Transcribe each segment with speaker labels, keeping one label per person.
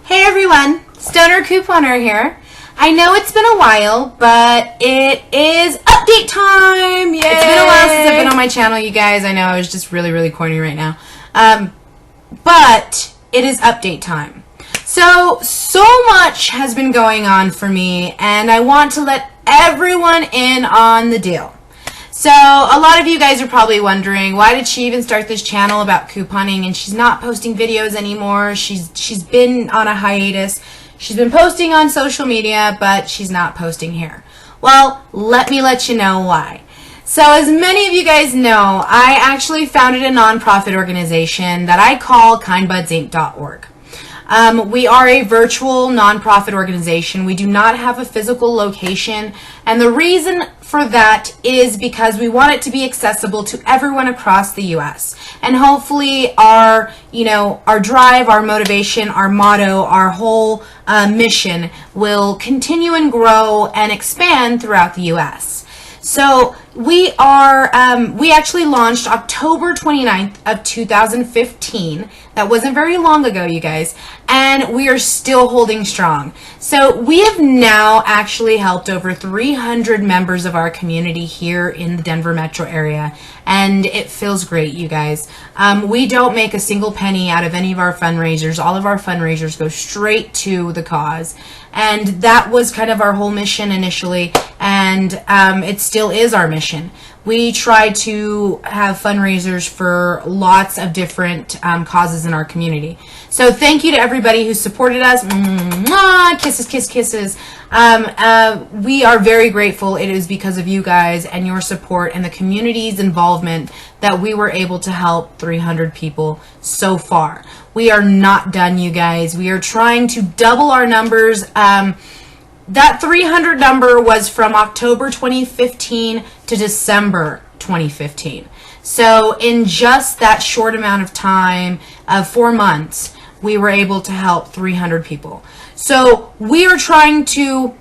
Speaker 1: Hey everyone, Stoner Couponer here. I know it's been a while, but it is update time! Yay! It's been a while since I've been on my channel, you guys. I know I was just really corny right now. But it is update time. So much has been going on for me, and I want to let everyone in on the deal. So a lot of you guys are probably wondering, why did she even start this channel about couponing and she's not posting videos anymore? She's been on a hiatus. She's been posting on social media, but she's not posting here. Well, let me let you know why. So as many of you guys know, I actually founded a nonprofit organization that I call kindbudsinc.org. We are a virtual nonprofit organization. We do not have a physical location, and the reason for that is because we want it to be accessible to everyone across the U.S. And hopefully our drive, our motivation, our motto, our whole mission will continue and grow and expand throughout the U.S. So we actually launched October 29th of 2015. That wasn't very long ago, you guys. And we are still holding strong. So we have now actually helped over 300 members of our community here in the Denver metro area. And it feels great, you guys. We don't make a single penny out of any of our fundraisers. All of our fundraisers go straight to the cause. And that was kind of our whole mission initially, and it still is our mission. We try to have fundraisers for lots of different causes in our community. So thank you to everybody who supported us. Mwah, kisses, kiss, kisses. We are very grateful. It is because of you guys and your support and the community's involvement that we were able to help 300 people so far. We are not done, you guys. We are trying to double our numbers. That 300 number was from October 2015 to December 2015. So in just that short amount of time of 4 months, we were able to help 300 people. So we are trying to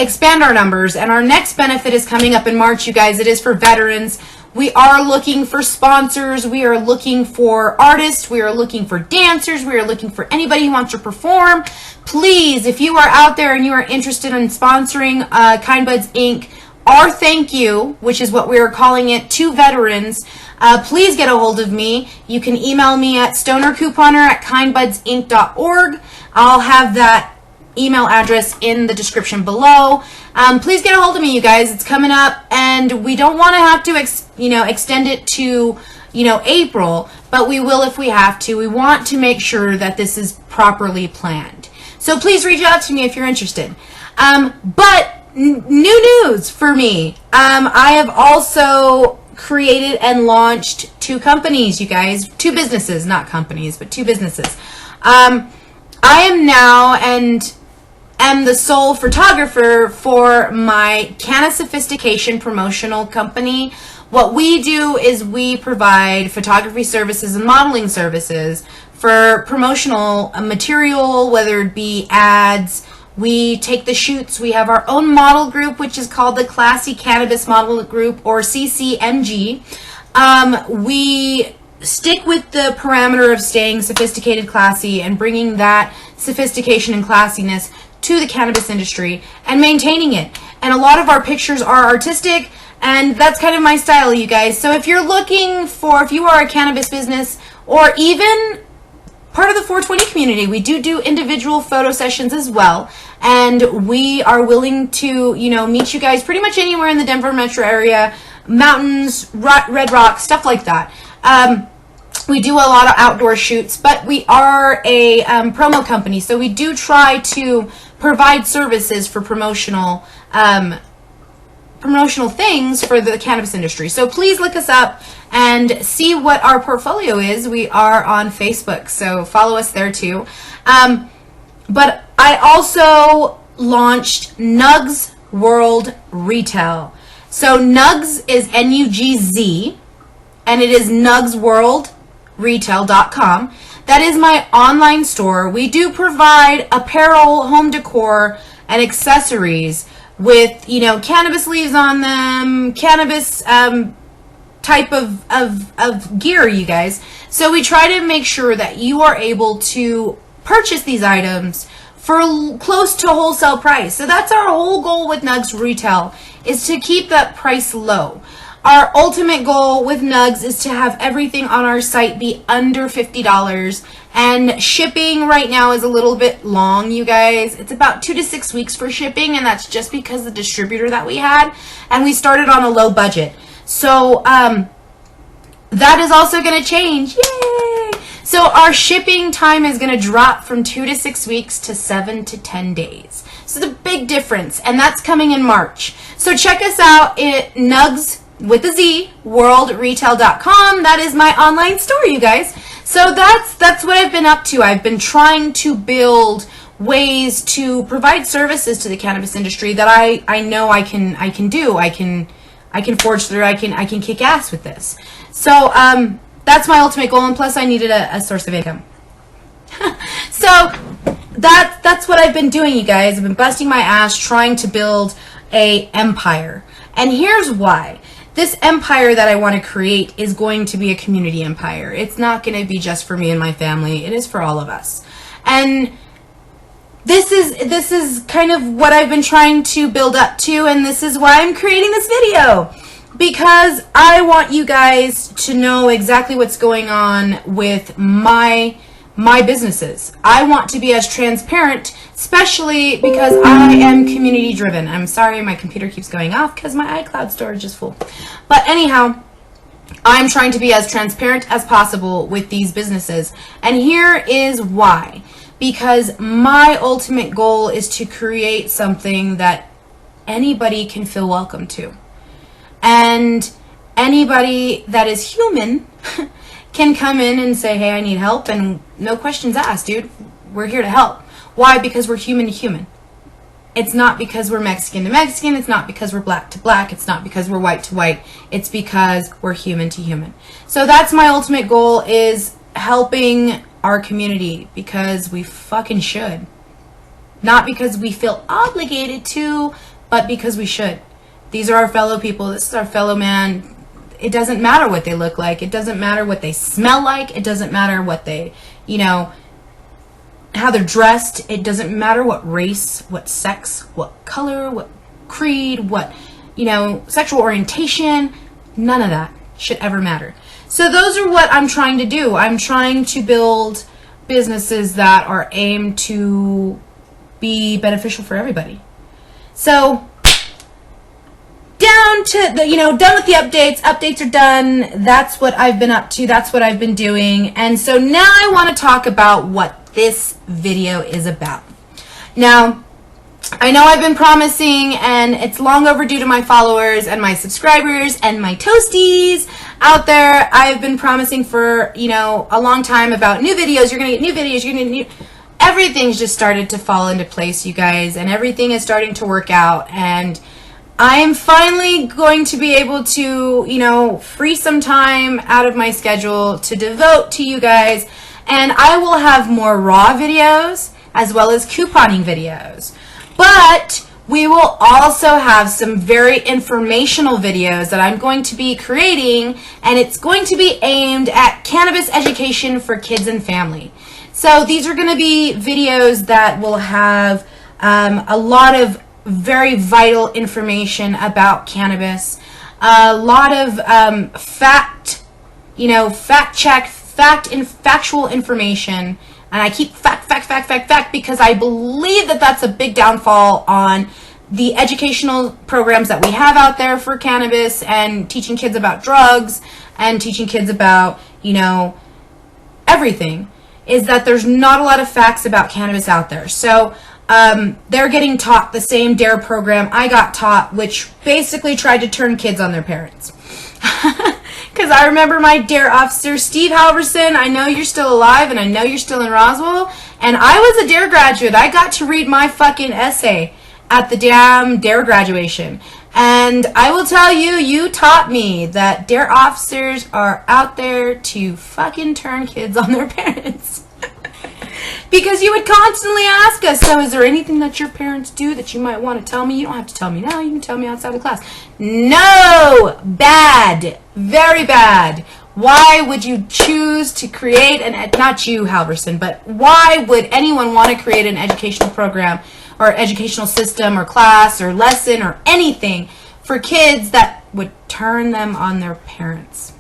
Speaker 1: expand our numbers, and our next benefit is coming up in March, you guys. It is for veterans. We are looking for sponsors. We are looking for artists. We are looking for dancers. We are looking for anybody who wants to perform. Please, if you are out there and you are interested in sponsoring Kind Buds Inc., our thank you, which is what we are calling it, to veterans, please get a hold of me. You can email me at stonercouponer@kindbudsinc.org. I'll have that email address in the description below. Please get a hold of me, you guys. It's coming up, and we don't want to have to extend it to April, but we will if we have to. We want to make sure that this is properly planned. So please reach out to me if you're interested. But new news for me. I have also created and launched 2 companies, you guys. 2 businesses, not companies, but 2 businesses. I am now and am the sole photographer for my Canna Sophistication promotional company. What we do is we provide photography services and modeling services for promotional material, whether it be ads. We take the shoots. We have our own model group, which is called the Classy Cannabis Model Group, or CCMG. We stick with the parameter of staying sophisticated, classy, and bringing that sophistication and classiness to the cannabis industry and maintaining it. And a lot of our pictures are artistic, and that's kind of my style, you guys. So if you're looking for, if you are a cannabis business or even part of the 420 community, we do individual photo sessions as well, and we are willing to meet you guys pretty much anywhere in the Denver metro area, mountains, Red Rock, stuff like that. We do a lot of outdoor shoots, but we are a promo company, so we do try to provide services for promotional things for the cannabis industry. So please look us up and see what our portfolio is. We are on Facebook, so follow us there too. But I also launched Nugs World Retail. So Nugs is N-U-G-Z, and it is nugsworldretail.com. That is my online store. We do provide apparel, home decor, and accessories, with, you know, cannabis leaves on them, cannabis type of gear, you guys. So we try to make sure that you are able to purchase these items for close to wholesale price. So that's our whole goal with Nugs Retail, is to keep that price low. Our ultimate goal with Nugs is to have everything on our site be under $50, and shipping right now is a little bit long, you guys. It's about 2 to 6 weeks for shipping, and that's just because the distributor that we had, and we started on a low budget. So that is also going to change. Yay! So our shipping time is going to drop from 2 to 6 weeks to 7 to 10 days. So it's a big difference, and that's coming in March. So check us out at Nugs with a Z, worldretail.com. That is my online store, you guys. So that's what I've been up to. I've been trying to build ways to provide services to the cannabis industry that I know I can do. I can forge through. I can kick ass with this. So that's my ultimate goal, and plus I needed a source of income. So that's what I've been doing, you guys. I've been busting my ass trying to build a empire. And here's why. This empire that I want to create is going to be a community empire. It's not going to be just for me and my family. It is for all of us. And this is kind of what I've been trying to build up to, and this is why I'm creating this video. Because I want you guys to know exactly what's going on with my businesses. I want to be as transparent, especially because I am community driven. I'm sorry, my computer keeps going off because my iCloud storage is full. But anyhow, I'm trying to be as transparent as possible with these businesses. And here is why. Because my ultimate goal is to create something that anybody can feel welcome to. And anybody that is human can come in and say, hey, I need help, and no questions asked, dude. We're here to help. Why? Because we're human to human. It's not because we're Mexican to Mexican. It's not because we're black to black. It's not because we're white to white. It's because we're human to human. So that's my ultimate goal, is helping our community, because we fucking should. Not because we feel obligated to, but because we should. These are our fellow people. This is our fellow man. It doesn't matter what they look like. It doesn't matter what they smell like. It doesn't matter what they, you know, how they're dressed. It doesn't matter what race, what sex, what color, what creed, what, you know, sexual orientation. None of that should ever matter. So those are what I'm trying to do. I'm trying to build businesses that are aimed to be beneficial for everybody. So down to the, done with the updates. Updates are done. That's what I've been up to. That's what I've been doing. And so now I want to talk about what this video is about. Now, I know I've been promising, and it's long overdue to my followers and my subscribers and my toasties out there. I've been promising for, a long time about new videos. You're going to get new videos. You're going to get new... Everything's just started to fall into place, you guys, and everything is starting to work out. And I am finally going to be able to, free some time out of my schedule to devote to you guys. And I will have more raw videos as well as couponing videos. But we will also have some very informational videos that I'm going to be creating, and it's going to be aimed at cannabis education for kids and family. So these are going to be videos that will have a lot of very vital information about cannabis, a lot of factual information. And I keep fact because I believe that that's a big downfall on the educational programs that we have out there for cannabis, and teaching kids about drugs and teaching kids about, everything, is that there's not a lot of facts about cannabis out there. So they're getting taught the same DARE program I got taught, which basically tried to turn kids on their parents. Because I remember my DARE officer, Steve Halverson. I know you're still alive, and I know you're still in Roswell. And I was a DARE graduate. I got to read my fucking essay at the damn DARE graduation. And I will tell you, you taught me that DARE officers are out there to fucking turn kids on their parents. Because you would constantly ask us, so is there anything that your parents do that you might want to tell me? You don't have to tell me now. You can tell me outside of class. No! Bad. Very bad. Why would you choose to create not you, Halverson, but why would anyone want to create an educational program or educational system or class or lesson or anything for kids that would turn them on their parents?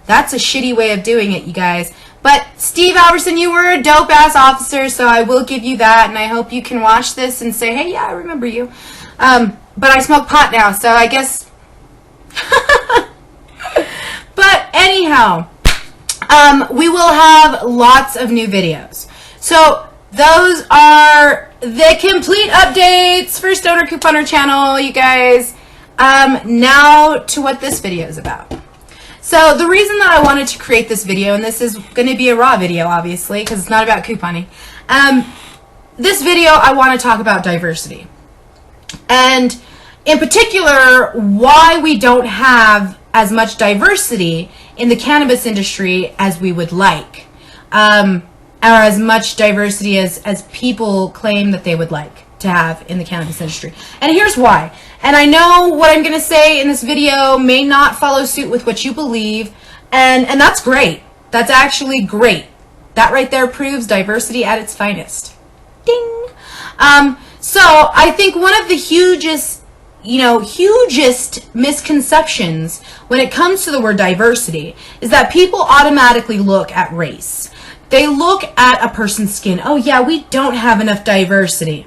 Speaker 1: That's a shitty way of doing it, you guys. But Steve Halverson, you were a dope-ass officer, so I will give you that, and I hope you can watch this and say, hey, yeah, I remember you. But I smoke pot now, so I guess... But anyhow, we will have lots of new videos. So those are the complete updates for Stoner Couponer channel, you guys. Now to what this video is about. So the reason that I wanted to create this video, and this is going to be a raw video, obviously, because it's not about couponing. This video, I want to talk about diversity. And in particular, why we don't have as much diversity in the cannabis industry as we would like. Or as much diversity as people claim that they would like to have in the cannabis industry. And here's why. And I know what I'm going to say in this video may not follow suit with what you believe, and that's great. That's actually great. That right there proves diversity at its finest. Ding! So I think one of the hugest misconceptions when it comes to the word diversity is that people automatically look at race. They look at a person's skin. Oh yeah, we don't have enough diversity.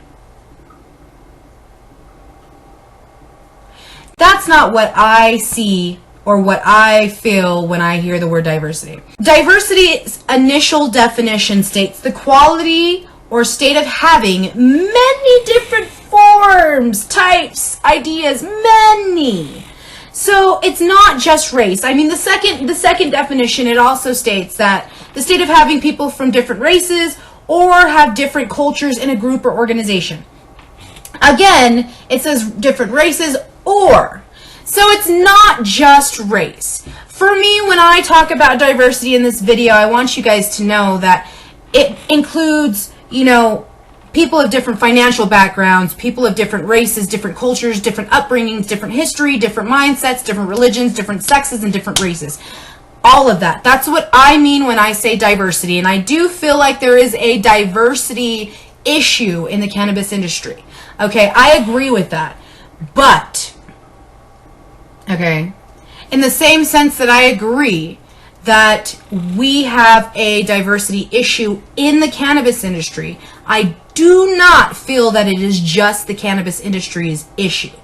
Speaker 1: That's not what I see or what I feel when I hear the word diversity. Diversity's initial definition states the quality or state of having many different forms, types, ideas, many. So it's not just race. I mean, the second definition, it also states that the state of having people from different races or have different cultures in a group or organization. Again, it says different races or. So it's not just race. For me, when I talk about diversity in this video, I want you guys to know that it includes, people of different financial backgrounds, people of different races, different cultures, different upbringings, different history, different mindsets, different religions, different sexes, and different races. All of that. That's what I mean when I say diversity. And I do feel like there is a diversity issue in the cannabis industry. Okay, I agree with that. But, okay, in the same sense that I agree that we have a diversity issue in the cannabis industry, I do not feel that it is just the cannabis industry's issue.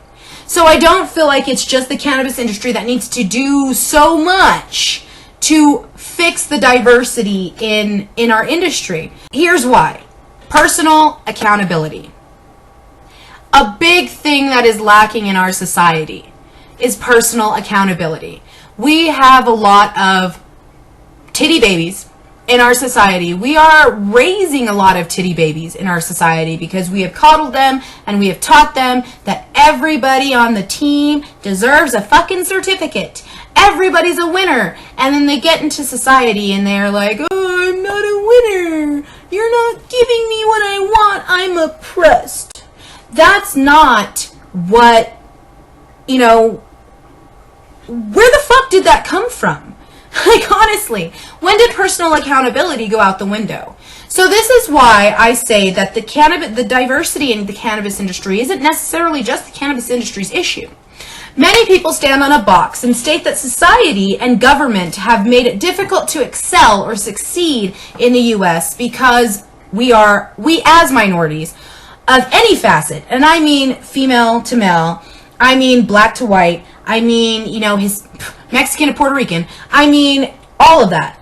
Speaker 1: So I don't feel like it's just the cannabis industry that needs to do so much to fix the diversity in our industry. Here's why. Personal accountability. A big thing that is lacking in our society is personal accountability. We have a lot of titty babies in our society. We are raising a lot of titty babies in our society because we have coddled them and we have taught them that everybody on the team deserves a fucking certificate. Everybody's a winner. And then they get into society and they're like, oh, I'm not a winner. You're not giving me what I want. I'm oppressed. That's not what, where the fuck did that come from? Like, honestly, when did personal accountability go out the window? So this is why I say that the diversity in the cannabis industry isn't necessarily just the cannabis industry's issue. Many people stand on a box and state that society and government have made it difficult to excel or succeed in the U.S. because we as minorities of any facet, and I mean female to male, I mean black to white, I mean, his Mexican to Puerto Rican, I mean all of that,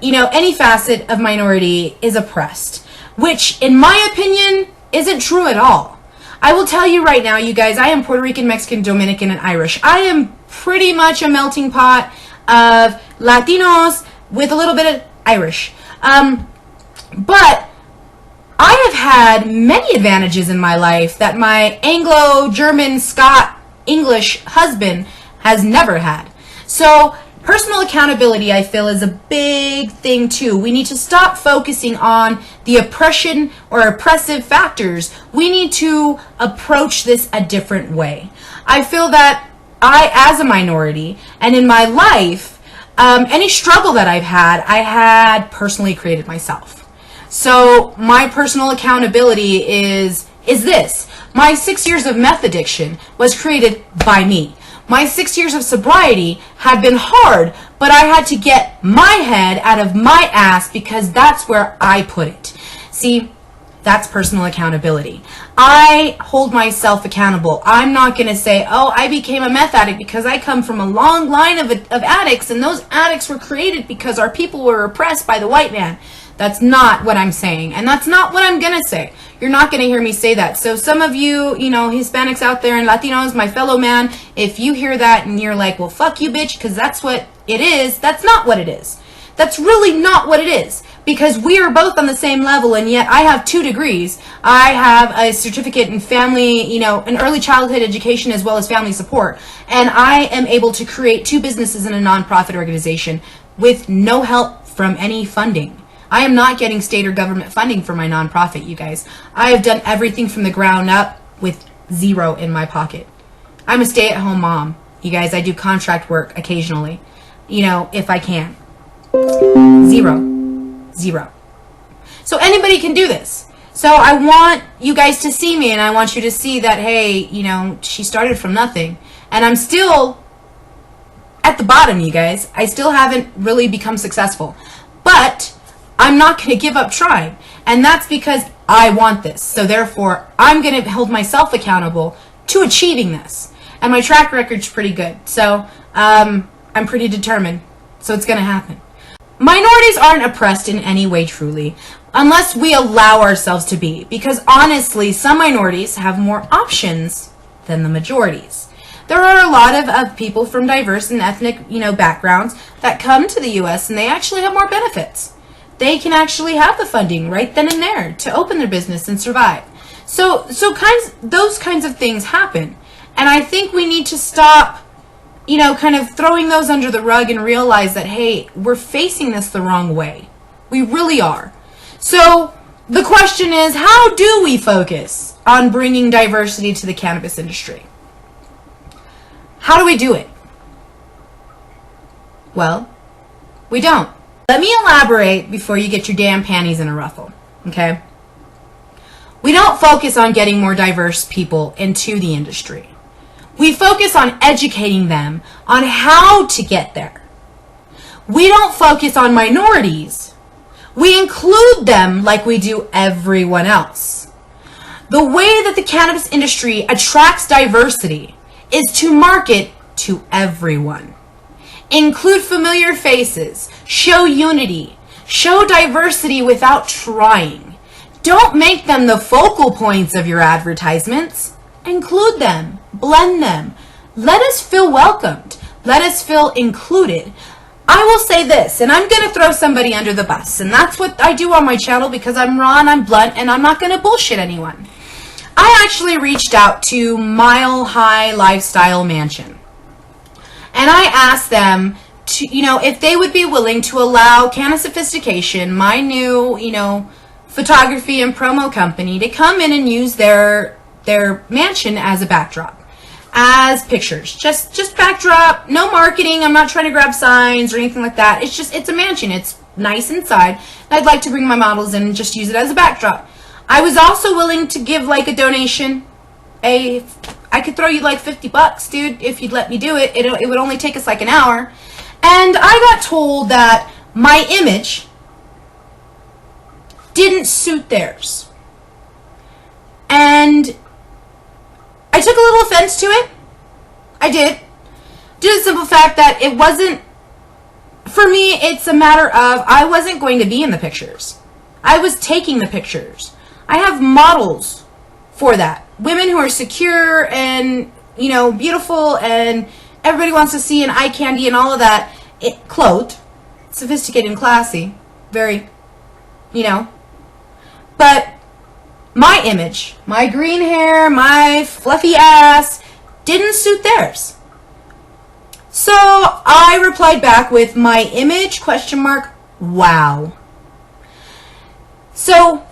Speaker 1: any facet of minority is oppressed, which in my opinion isn't true at all. I will tell you right now, you guys, I am Puerto Rican, Mexican, Dominican, and Irish. I am pretty much a melting pot of Latinos with a little bit of Irish. But I have had many advantages in my life that my Anglo, German, Scot, English husband has never had. So Personal accountability, I feel, is a big thing too. We need to stop focusing on the oppression or oppressive factors. We need to approach this a different way. I feel that I, as a minority, and in my life, any struggle that I had personally created myself. So my personal accountability is this. My 6 years of meth addiction was created by me. My 6 years of sobriety had been hard, but I had to get my head out of my ass because that's where I put it. See, that's personal accountability. I hold myself accountable. I'm not going to say, oh, I became a meth addict because I come from a long line of addicts, and those addicts were created because our people were oppressed by the white man. That's not what I'm saying, and that's not what I'm going to say. You're not going to hear me say that. So some of you, Hispanics out there and Latinos, my fellow man, if you hear that and you're like, well, fuck you, bitch, because that's what it is, that's not what it is. That's really not what it is, because we are both on the same level, and yet I have 2 degrees. I have a certificate in family, in early childhood education as well as family support, and I am able to create 2 businesses in a nonprofit organization with no help from any funding. I am not getting state or government funding for my nonprofit, you guys. I have done everything from the ground up with 0 in my pocket. I'm a stay-at-home mom, you guys. I do contract work occasionally, if I can. 0. So anybody can do this. So I want you guys to see me, and I want you to see that, hey, she started from nothing. And I'm still at the bottom, you guys. I still haven't really become successful. But I'm not going to give up trying. And that's because I want this. So therefore, I'm going to hold myself accountable to achieving this. And my track record's pretty good. So I'm pretty determined. So it's going to happen. Minorities aren't oppressed in any way, truly, unless we allow ourselves to be. Because honestly, some minorities have more options than the majorities. There are a lot of people from diverse and ethnic, backgrounds that come to the U.S. and they actually have more benefits. They can actually have the funding right then and there to open their business and survive. So those kinds of things happen. And I think we need to stop, kind of throwing those under the rug and realize that, hey, we're facing this the wrong way. We really are. So the question is, how do we focus on bringing diversity to the cannabis industry? How do we do it? Well, we don't. Let me elaborate before you get your damn panties in a ruffle, okay? We don't focus on getting more diverse people into the industry. We focus on educating them on how to get there. We don't focus on minorities. We include them like we do everyone else. The way that the cannabis industry attracts diversity is to market to everyone. Include familiar faces, show unity, show diversity without trying. Don't make them the focal points of your advertisements. Include them, blend them. Let us feel welcomed. Let us feel included. I will say this, and I'm going to throw somebody under the bus, and that's what I do on my channel because I'm raw and I'm blunt and I'm not going to bullshit anyone. I actually reached out to Mile High Lifestyle Mansion, and I asked them to, if they would be willing to allow Canna Sophistication, my new, photography and promo company, to come in and use their mansion as a backdrop, as pictures. Just backdrop, no marketing. I'm not trying to grab signs or anything like that. It's a mansion. It's nice inside. And I'd like to bring my models in and just use it as a backdrop. I was also willing to give like a donation. I could throw you like $50, dude, if you'd let me do it. It would only take us like an hour. And I got told that my image didn't suit theirs. And I took a little offense to it. I did. Due to the simple fact that it wasn't, for me, it's a matter of I wasn't going to be in the pictures. I was taking the pictures. I have models for that. Women who are secure and, beautiful, and everybody wants to see, and eye candy and all of that. Clothed, sophisticated and classy. Very, But my image, my green hair, my fluffy ass, didn't suit theirs. So I replied back with my image, ? Wow. So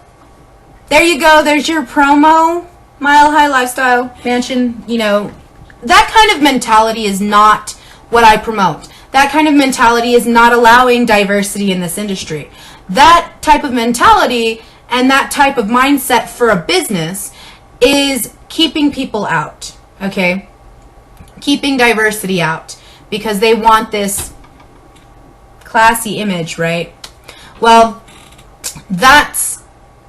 Speaker 1: there you go. There's your promo. Mile High Lifestyle Mansion. You know, that kind of mentality is not what I promote. That kind of mentality is not allowing diversity in this industry. That type of mentality and that type of mindset for a business is keeping people out, okay? Keeping diversity out because they want this classy image, right? Well, that's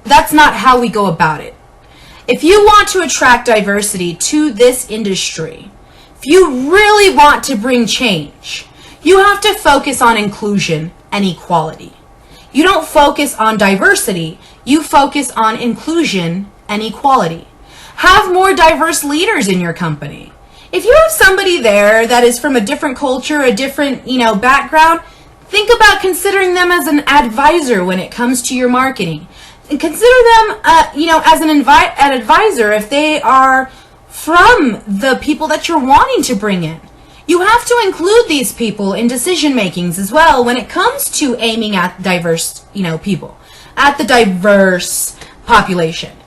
Speaker 1: not how we go about it. If you want to attract diversity to this industry, if you really want to bring change, you have to focus on inclusion and equality. You don't focus on diversity, you focus on inclusion and equality. Have more diverse leaders in your company. If you have somebody there that is from a different culture, a different, background, think about considering them as an advisor when it comes to your marketing. And consider them, as an advisor if they are from the people that you're wanting to bring in. You have to include these people in decision makings as well when it comes to aiming at diverse, people, at the diverse population.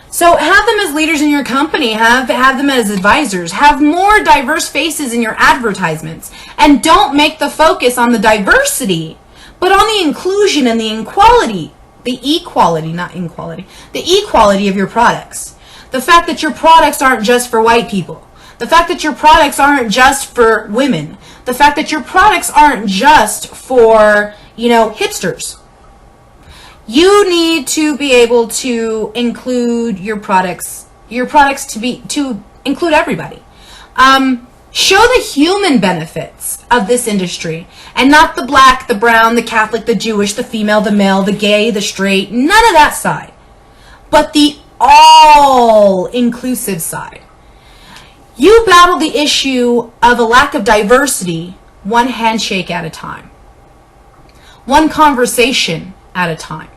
Speaker 1: So have them as leaders in your company, have them as advisors, have more diverse faces in your advertisements, and don't make the focus on the diversity, but on the inclusion and the equality, the equality of your products. The fact that your products aren't just for white people. The fact that your products aren't just for women. The fact that your products aren't just for, hipsters. You need to be able to include your products to include everybody. Show the human benefits of this industry and not the black, the brown, the Catholic, the Jewish, the female, the male, the gay, the straight, none of that side, but the all-inclusive side. You battle the issue of a lack of diversity one handshake at a time, one conversation at a time,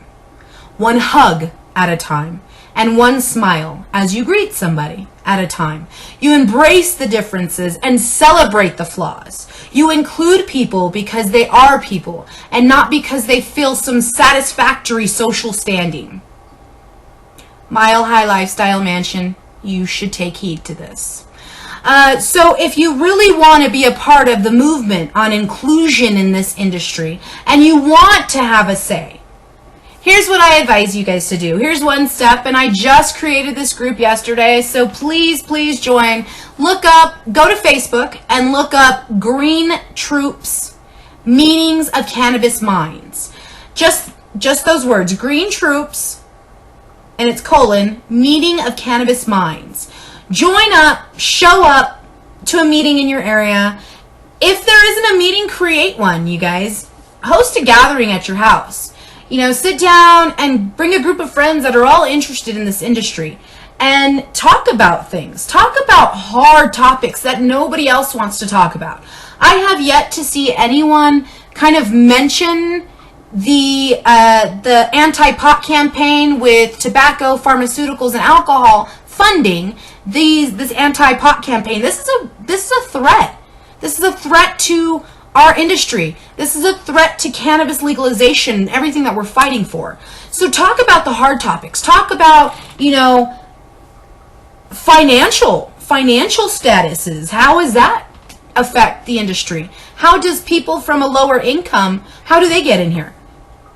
Speaker 1: one hug at a time, and one smile as you greet somebody at a time. You embrace the differences and celebrate the flaws. You include people because they are people and not because they feel some satisfactory social standing. Mile High Lifestyle Mansion, you should take heed to this. So if you really want to be a part of the movement on inclusion in this industry and you want to have a say, here's what I advise you guys to do. Here's one step, and I just created this group yesterday, so please join. Go to Facebook and look up Green Troops Meetings of Cannabis Minds. Just those words, Green Troops, and it's : Meeting of Cannabis Minds. Join up, show up to a meeting in your area. If there isn't a meeting, create one, you guys. Host a gathering at your house. Sit down and bring a group of friends that are all interested in this industry and talk about things. Talk about hard topics that nobody else wants to talk about. I have yet to see anyone kind of mention the anti-pot campaign with tobacco, pharmaceuticals, and alcohol funding this anti-pot campaign. This is a threat. This is a threat to our industry. This is a threat to cannabis legalization and everything that we're fighting for. So talk about the hard topics. Talk about, financial statuses. How does that affect the industry? How does people from a lower income, how do they get in here?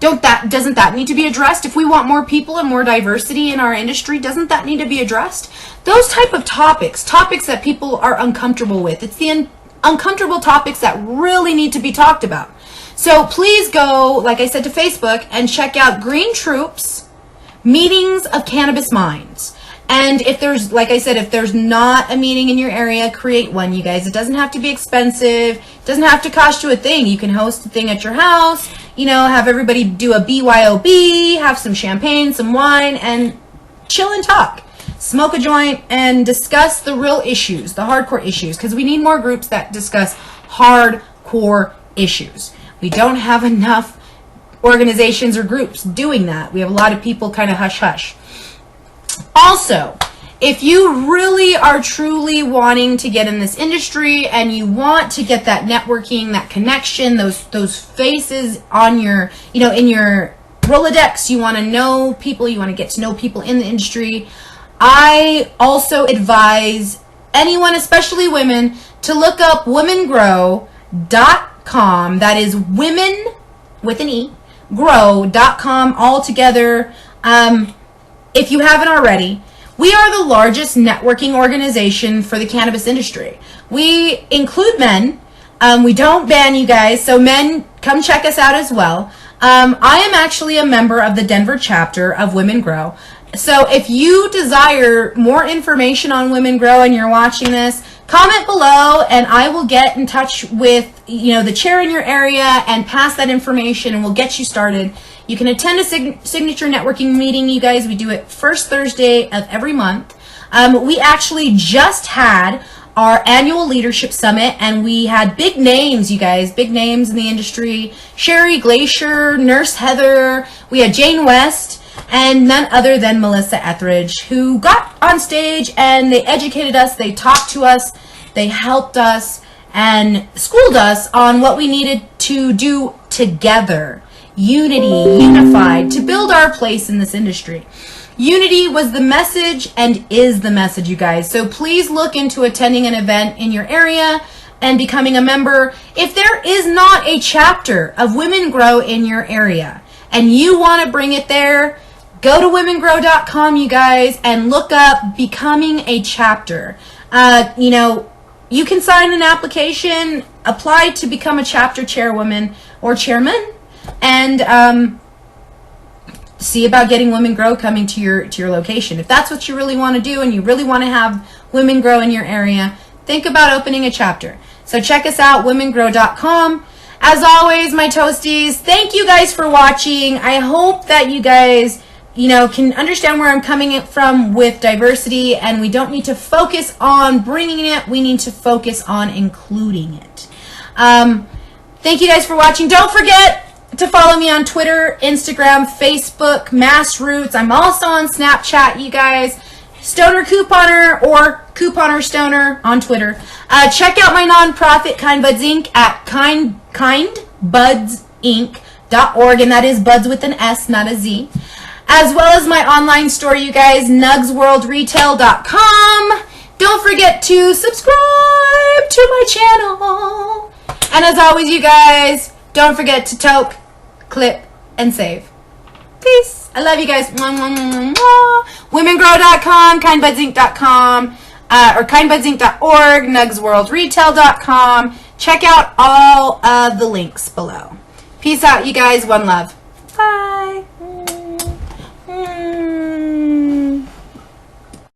Speaker 1: Doesn't that need to be addressed? If we want more people and more diversity in our industry, doesn't that need to be addressed? Those type of topics that people are uncomfortable with. It's the uncomfortable topics that really need to be talked about. So please go, like I said, to Facebook and check out Green Troops Meetings of Cannabis Minds. And if there's not a meeting in your area, create one, you guys. It doesn't have to be expensive. It doesn't have to cost you a thing. You can host a thing at your house, have everybody do a BYOB, have some champagne, some wine, and chill and talk. Smoke a joint and discuss the real issues, the hardcore issues, because we need more groups that discuss hardcore issues. We don't have enough organizations or groups doing that. We have a lot of people kind of hush-hush. Also, if you really are truly wanting to get in this industry and you want to get that networking, that connection, those faces on your, in your Rolodex, you want to know people, you want to get to know people in the industry, I also advise anyone, especially women, to look up womengrow.com. That is women with an E, grow.com all together. If you haven't already, we are the largest networking organization for the cannabis industry. We include men. We don't ban you guys, so men, come check us out as well. I am actually a member of the Denver chapter of Women Grow. So if you desire more information on Women Grow and you're watching this, comment below and I will get in touch with, the chair in your area and pass that information and we'll get you started. You can attend a signature networking meeting, you guys. We do it first Thursday of every month. We actually just had our annual leadership summit and we had big names, you guys, big names in the industry. Sherry Glacier, Nurse Heather, we had Jane West, and none other than Melissa Etheridge, who got on stage and they educated us, they talked to us, they helped us and schooled us on what we needed to do together. Unity, unified, to build our place in this industry. Unity was the message and is the message, you guys. So please look into attending an event in your area and becoming a member. If there is not a chapter of Women Grow in your area and you want to bring it there, go to womengrow.com, you guys, and look up becoming a chapter. You can sign an application, apply to become a chapter chairwoman or chairman, and see about getting Women Grow coming to your location. If that's what you really want to do and you really want to have Women Grow in your area, think about opening a chapter. So check us out, womengrow.com. As always, my toasties, thank you guys for watching. I hope that you guys can understand where I'm coming from with diversity, and we don't need to focus on bringing it, we need to focus on including it. Thank you guys for watching. Don't forget to follow me on Twitter, Instagram, Facebook, Mass Roots. I'm also on Snapchat, you guys. Stoner Couponer or Couponer Stoner on Twitter. Check out my nonprofit, Kind Buds Inc. at kindbudsinc.org, and that is buds with an S, not a Z. As well as my online store, you guys, nugsworldretail.com. Don't forget to subscribe to my channel. And as always, you guys, don't forget to toke, clip, and save. Peace. I love you guys. Womengrow.com, kindbudsinc.com, or kindbudsinc.org, nugsworldretail.com. Check out all of the links below. Peace out, you guys. One love. Bye.